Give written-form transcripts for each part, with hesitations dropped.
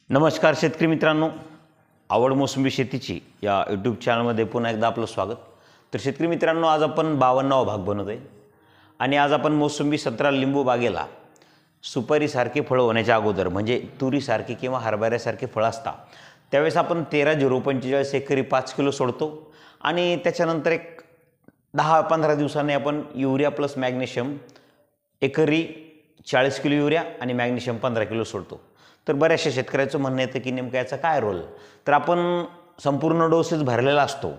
नमस्कार शेतकरी मित्रांनो, आवड मोसंबी शेतीची या यूट्यूब चॅनलमध्ये पुन्हा एकदा आपलं स्वागत। तर शेतकरी मित्रांनो, आज आपण 52वा भाग बनवत आहे आणि आज आपण मोसंबी 17 लिंबू बागेला सुपारीसारखे फळं होण्याच्या अगोदर म्हणजे तुरीसारखे किंवा हरभऱ्यासारखे फळं असतात त्यावेळेस आपण 13-0-45 एकरी 5 किलो सोडतो आणि त्याच्यानंतर एक 10-15 दिवसांनी आपण युरिया प्लस मॅग्नेशियम एकरी 40 किलो युरिया आणि मॅग्नेशियम 15 किलो सोडतो। तर बऱ्याचशा शेतकऱ्याचं म्हणणं येतं की नेमका याचा काय रोल, तर आपण संपूर्ण डोसेस भरलेला असतो,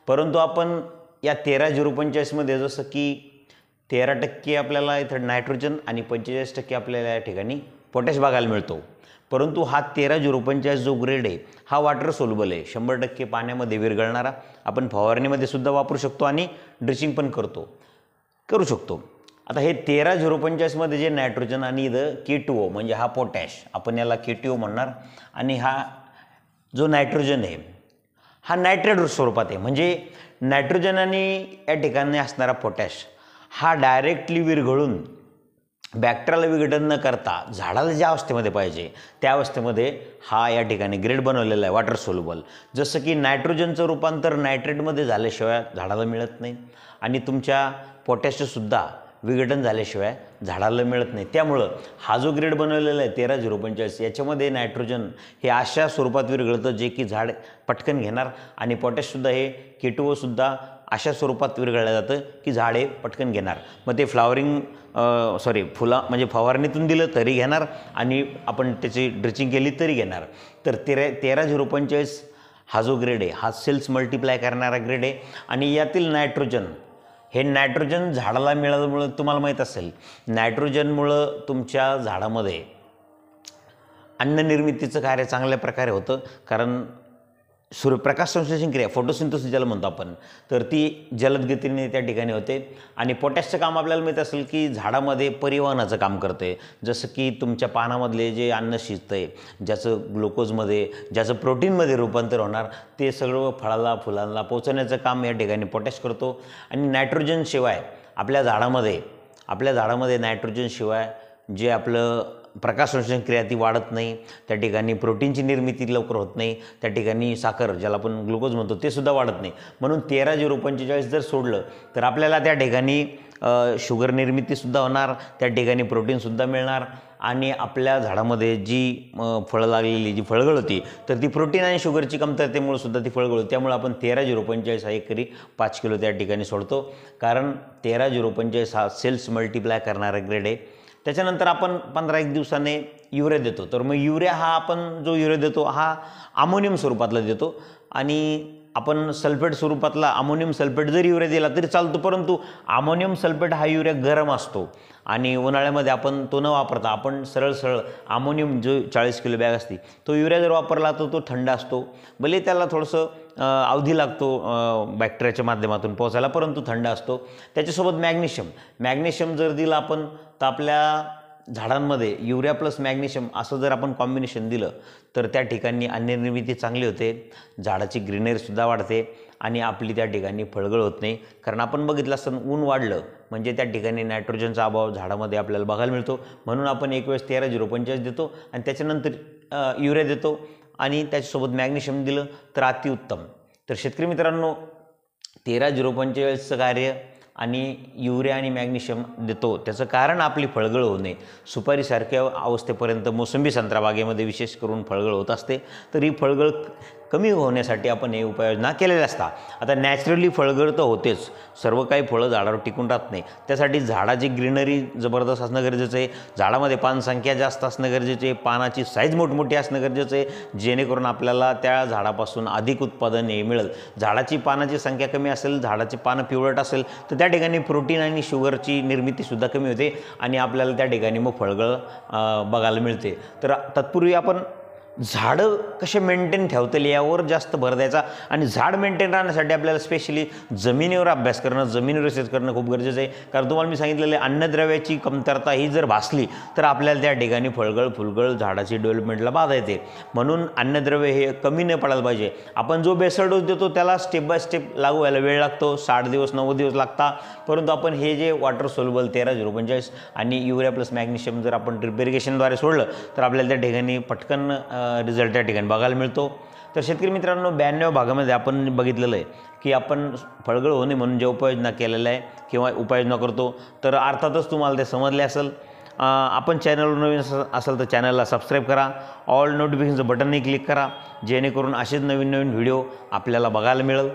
परंतु आपण या 13-0-45 मध्ये जसं की 13% आपल्याला इथं नायट्रोजन आणि 45% आपल्याला या ठिकाणी पोटॅश बघायला मिळतो। परंतु हा 13-0-45 जो ग्रेड आहे हा वॉटर सोल्युबल आहे, 100% पाण्यामध्ये विरघळणारा, आपण फवारणीमध्ये सुद्धा वापरू शकतो आणि ड्रिचिंग पण करू शकतो। आता हे 13-0-45 मध्ये जे नायट्रोजन आणि इथं K2O म्हणजे हा पोटॅश, आपण याला K2O म्हणणार, आणि हा जो नायट्रोजन आहे हा नायट्रेट स्वरूपात आहे, म्हणजे नायट्रोजन आणि या ठिकाणी असणारा पोटॅश हा डायरेक्टली विरघळून बॅक्टेरियाला विघटन न करता झाडाला ज्या अवस्थेमध्ये पाहिजे त्या अवस्थेमध्ये हा या ठिकाणी ग्रेड बनवलेला आहे वॉटर सोल्युबल। जसं की नायट्रोजनचं रूपांतर नायट्रेटमध्ये झाल्याशिवाय झाडाला मिळत नाही आणि तुमच्या पोटॅशसुद्धा विघटन झाल्याशिवाय झाडाला मिळत नाही। त्यामुळं हा जो ग्रेड बनवलेला आहे 13-0-45 याच्यामध्ये नायट्रोजन हे अशा स्वरूपात विरघळतं जे की झाड पटकन घेणार आणि पोटॅशसुद्धा हे K2O सुद्धा अशा स्वरूपात विरघळलं जातं की झाड हे पटकन घेणार। मग ते फुला म्हणजे फवारणीतून दिलं तरी घेणार आणि आपण त्याची ड्रिचिंग केली तरी घेणार। तर 13-0-45 हा जो ग्रेड आहे हा सेल्स मल्टिप्लाय करणारा ग्रेड आहे आणि यातील नायट्रोजन हे नायट्रोजन झाडाला मिळाल्यामुळं तुम्हाला माहीत असेल, नायट्रोजनमुळं तुमच्या झाडामध्ये अन्न निर्मितीचं कार्य चांगल्या प्रकारे होतं, कारण सूर्यप्रकाश संश्लेषण क्रिया फोटोसिंथेसिस ज्याला म्हणतो आपण, तर ती जलद गतीने त्या ठिकाणी होते। आणि पोटॅशचं काम आपल्याला माहीत असेल की झाडामध्ये परिवहनाचं काम करते, जसं की तुमच्या पानामधले जे अन्न शिजतंय ज्याचं ग्लुकोजमध्ये ज्याचं प्रोटीनमध्ये रूपांतर होणार ते सगळं फळाला फुलांना पोचवण्याचं काम या ठिकाणी पोटॅश करतो। आणि नायट्रोजन शिवाय आपल्या झाडामध्ये नायट्रोजन शिवाय जे आपलं प्रकाश संश्लेषण क्रिया ती वाढत नाही, त्या ठिकाणी प्रोटीनची निर्मिती लवकर होत नाही, त्या ठिकाणी साखर ज्याला आपण ग्लुकोज म्हणतो ते सुद्धा वाढत नाही। म्हणून 13-0-45 जर सोडलं तर आपल्याला त्या ठिकाणी शुगर निर्मितीसुद्धा होणार, त्या ठिकाणी प्रोटीनसुद्धा मिळणार आणि आपल्या झाडामध्ये जी फळं लागलेली जी फळगळ होती तर ती प्रोटीन आणि शुगरची कमतरतेमुळे सुद्धा ती फळगळ होती। त्यामुळे आपण 13-0-45 हा एकरी 5 किलो त्या ठिकाणी सोडतो, कारण 13-0-45 हा सेल्स मल्टिप्लाय करणारा ग्रेड आहे। त्याच्यानंतर आपण 15-1 दिवसाने युरिया देतो, तर मग युरिया हा आपण जो युरिया देतो हा अमोनियम स्वरूपातला देतो आणि आपण सल्फेट स्वरूपातला अमोनियम सल्फेट जरी युरिया दिला तरी चालतो, परंतु अमोनियम सल्फेट हा युरिया गरम असतो आणि उन्हाळ्यामध्ये आपण तो न वापरता आपण सरळ अमोनियम जो 40 किलो बॅग असते तो युरिया जर वापरला तर तो थंड असतो, भले त्याला थोडंसं अवधी लागतो बॅक्टेरियाच्या माध्यमातून पोहोचायला, परंतु थंड असतो। त्याच्यासोबत मॅग्नेशियम जर दिला आपण तर आपल्या झाडांमध्ये युरिया प्लस मॅग्नेशियम असं जर आपण कॉम्बिनेशन दिलं तर त्या ठिकाणी अन्न निर्मिती चांगली होते, झाडाची ग्रीनरीसुद्धा वाढते आणि आपली त्या ठिकाणी फळगळ होत नाही। कारण आपण बघितलं असतं ऊन वाढलं म्हणजे त्या ठिकाणी नायट्रोजनचा अभाव झाडामध्ये आपल्याला बघायला मिळतो, म्हणून आपण एक वेळेस 13-0-45 देतो आणि त्याच्यानंतर युरिया देतो आणि त्याच्यासोबत मॅग्नेशियम दिलं तर अतिउत्तम। तर शेतकरी मित्रांनो, 13-0-45चं कार्य आणि युरिया आणि मॅग्नेशियम देतो त्याचं कारण आपली फळगळ होणे, सुपारीसारख्या अवस्थेपर्यंत मोसंबी संत्रा बागेमध्ये विशेष करून फळगळ होत असते, तर ही फळगळ कमी होण्यासाठी आपण हे उपाययोजना केलेल्या असतात। आता नॅचरली फळगळ तर होतेच, सर्व काही फळं झाडावर टिकून राहत नाही, त्यासाठी झाडाची ग्रीनरी जबरदस्त असणं गरजेचं आहे, झाडामध्ये पानसंख्या जास्त असणं गरजेचं आहे, पानाची साईज मोठमोठी असणं गरजेचं आहे, जेणेकरून आपल्याला त्या झाडापासून अधिक उत्पादन हे मिळेल। झाडाची पानाची संख्या कमी असेल, झाडाची पानं पिवळट असेल तर त्या ठिकाणी प्रोटीन आणि शुगरची निर्मितीसुद्धा कमी होते आणि आपल्याला त्या ठिकाणी मग फळगळ बघायला मिळते। तर तत्पूर्वी आपण झाडं कसे मेंटेन ठेवता येईल यावर जास्त भर द्यायचा आणि झाड मेंटेन राहण्यासाठी आपल्याला स्पेशली जमिनीवर अभ्यास करणं, जमिनीवर रिसर्च करणं खूप गरजेचं आहे। कारण तुम्हाला मी सांगितलेलं आहे अन्नद्रव्याची कमतरता ही जर भासली तर आपल्याला त्या ठिकाणी फुलगळ झाडाची डेव्हलपमेंटला बाधा येते, म्हणून अन्नद्रव्य हे कमी न पडायला पाहिजे। आपण जो बेसल डोस देतो त्याला स्टेप बाय स्टेप लागू व्हायला वेळ लागतो, 60 दिवस 90 दिवस लागतात, परंतु आपण हे जे वॉटर सोल्युबल 13-0-45 आणि युरिया प्लस मॅग्नेशियम जर आपण ड्रिप इरिगेशनद्वारे सोडलं तर आपल्याला त्या ठिकाणी पटकन रिझल्ट त्या ठिकाणी बघायला मिळतो. तर शेतकरी मित्रांनो 92 भागामध्ये आपण बघितलेलं आहे की आपण फळगळ होणे म्हणून ज्या उपाययोजना केलेल्या आहे किंवा उपाययोजना करतो, तर अर्थातच तुम्हाला ते समजले असेल. आपण चॅनलवर नवीन असेल तर चॅनलला सबस्क्राईब करा, ऑल नोटिफिकेशनचं बटनही क्लिक करा, जेणेकरून असेच नवीन नवीन व्हिडिओ आपल्याला बघायला मिळेल.